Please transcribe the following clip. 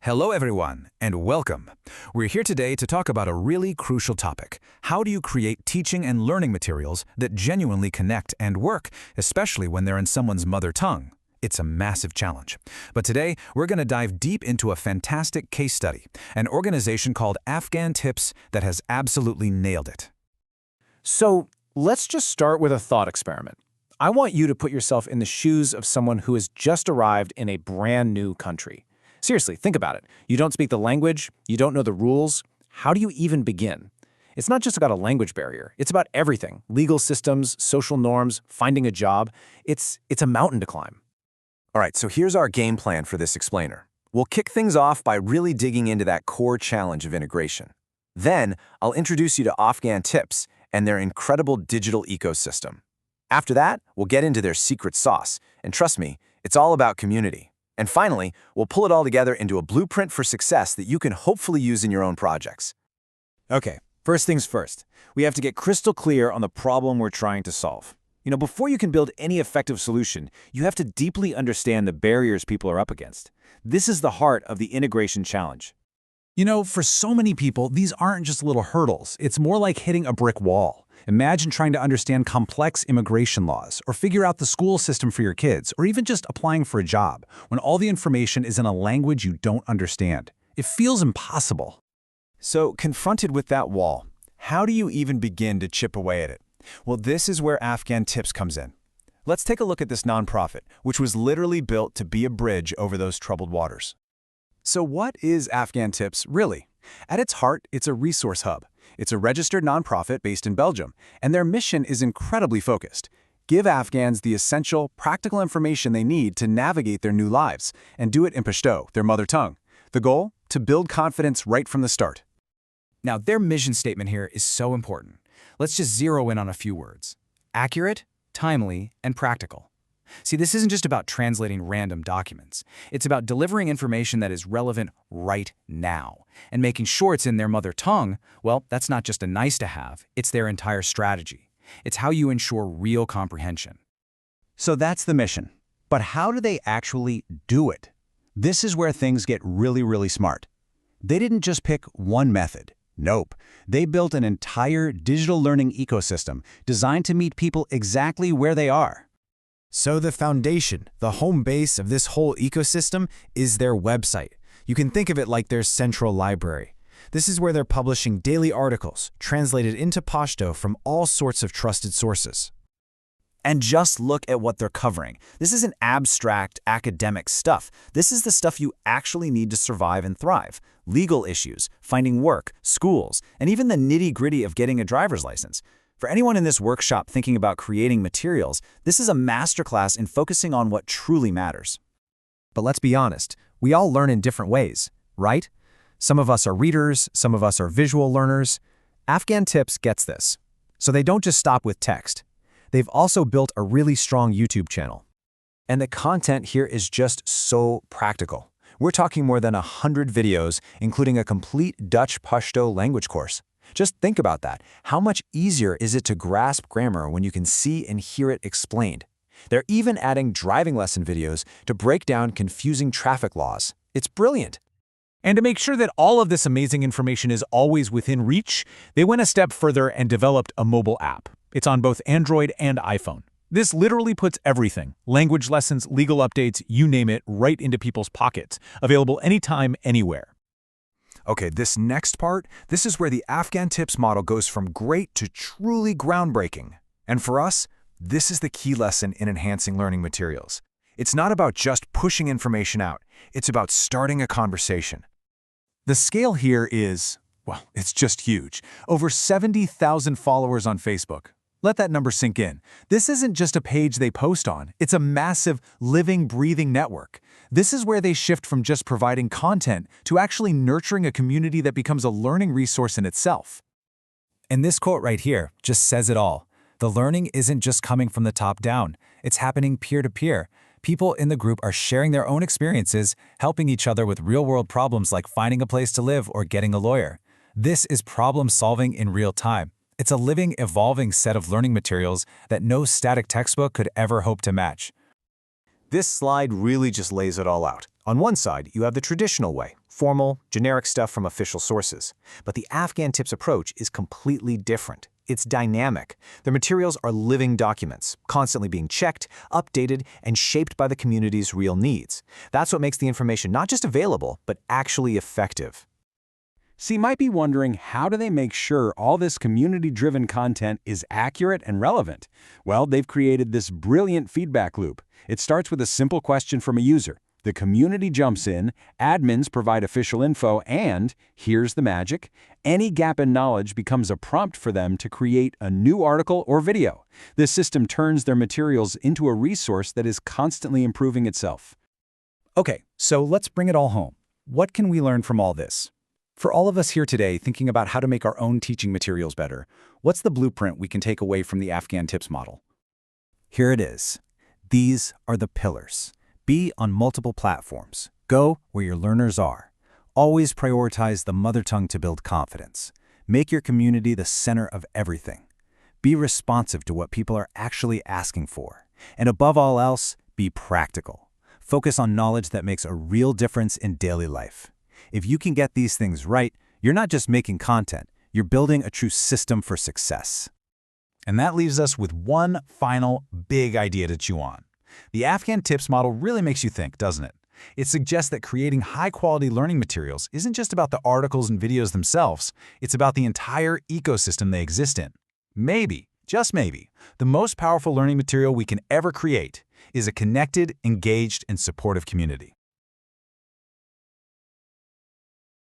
Hello everyone, and welcome. We're here today to talk about a really crucial topic. How do you create teaching and learning materials that genuinely connect and work, especially when they're in someone's mother tongue? It's a massive challenge. But today, we're going to dive deep into a fantastic case study, an organization called Afghan Tips that has absolutely nailed it. So let's just start with a thought experiment. I want you to put yourself in the shoes of someone who has just arrived in a brand new country. Seriously, think about it. You don't speak the language, you don't know the rules. How do you even begin? It's not just about a language barrier. It's about everything. Legal systems, social norms, finding a job. It's a mountain to climb. All right, so here's our game plan for this explainer. We'll kick things off by really digging into that core challenge of integration. Then, I'll introduce you to Afghan Tips and their incredible digital ecosystem. After that, we'll get into their secret sauce. And trust me, it's all about community. And finally, we'll pull it all together into a blueprint for success that you can hopefully use in your own projects. Okay, first things first. We have to get crystal clear on the problem we're trying to solve. Before you can build any effective solution, you have to deeply understand the barriers people are up against. This is the heart of the integration challenge. For so many people, these aren't just little hurdles. It's more like hitting a brick wall. Imagine trying to understand complex immigration laws, or figure out the school system for your kids, or even just applying for a job, when all the information is in a language you don't understand. It feels impossible. So, confronted with that wall, how do you even begin to chip away at it? Well, this is where Afghan Tips comes in. Let's take a look at this nonprofit, which was literally built to be a bridge over those troubled waters. So what is Afghan Tips really? At its heart, it's a resource hub. It's a registered nonprofit based in Belgium, and their mission is incredibly focused. Give Afghans the essential, practical information they need to navigate their new lives, and do it in Pashto, their mother tongue. The goal? To build confidence right from the start. Now, their mission statement here is so important. Let's just zero in on a few words. Accurate, timely, and practical. See, this isn't just about translating random documents. It's about delivering information that is relevant right now. And making sure it's in their mother tongue, well, that's not just a nice-to-have, it's their entire strategy. It's how you ensure real comprehension. So that's the mission. But how do they actually do it? This is where things get really smart. They didn't just pick one method. Nope. They built an entire digital learning ecosystem designed to meet people exactly where they are. So the foundation, the home base of this whole ecosystem is their website. You can think of it like their central library. This is where they're publishing daily articles, translated into Pashto from all sorts of trusted sources. And just look at what they're covering. This isn't abstract, academic stuff. This is the stuff you actually need to survive and thrive. Legal issues, finding work, schools, and even the nitty-gritty of getting a driver's license. For anyone in this workshop thinking about creating materials, this is a masterclass in focusing on what truly matters. But let's be honest, we all learn in different ways, right? Some of us are readers, some of us are visual learners. Afghan Tips gets this. So they don't just stop with text. They've also built a really strong YouTube channel. And the content here is just so practical. We're talking more than 100 videos, including a complete Dutch Pashto language course. Just think about that. How much easier is it to grasp grammar when you can see and hear it explained? They're even adding driving lesson videos to break down confusing traffic laws. It's brilliant. And to make sure that all of this amazing information is always within reach, they went a step further and developed a mobile app. It's on both Android and iPhone. This literally puts everything, language lessons, legal updates, you name it, right into people's pockets, available anytime, anywhere. Okay, this next part, this is where the Afghan Tips model goes from great to truly groundbreaking. And for us, this is the key lesson in enhancing learning materials. It's not about just pushing information out. It's about starting a conversation. The scale here is, well, it's just huge. Over 70,000 followers on Facebook. Let that number sink in. This isn't just a page they post on. It's a massive, living, breathing network. This is where they shift from just providing content to actually nurturing a community that becomes a learning resource in itself. And this quote right here just says it all. The learning isn't just coming from the top down. It's happening peer-to-peer. People in the group are sharing their own experiences, helping each other with real-world problems like finding a place to live or getting a lawyer. This is problem-solving in real time. It's a living, evolving set of learning materials that no static textbook could ever hope to match. This slide really just lays it all out. On one side, you have the traditional way, formal, generic stuff from official sources. But the Afghan Tips approach is completely different. It's dynamic. Their materials are living documents, constantly being checked, updated, and shaped by the community's real needs. That's what makes the information not just available, but actually effective. So you might be wondering, how do they make sure all this community-driven content is accurate and relevant? Well, they've created this brilliant feedback loop. It starts with a simple question from a user. The community jumps in, admins provide official info, and, here's the magic, any gap in knowledge becomes a prompt for them to create a new article or video. This system turns their materials into a resource that is constantly improving itself. Okay, so let's bring it all home. What can we learn from all this? For all of us here today thinking about how to make our own teaching materials better, what's the blueprint we can take away from the Afghan Tips model? Here it is. These are the pillars. Be on multiple platforms. Go where your learners are. Always prioritize the mother tongue to build confidence. Make your community the center of everything. Be responsive to what people are actually asking for. And above all else, be practical. Focus on knowledge that makes a real difference in daily life. If you can get these things right, you're not just making content, you're building a true system for success. And that leaves us with one final big idea to chew on. The Afghan Tips model really makes you think, doesn't it? It suggests that creating high-quality learning materials isn't just about the articles and videos themselves, it's about the entire ecosystem they exist in. Maybe, just maybe, the most powerful learning material we can ever create is a connected, engaged, and supportive community.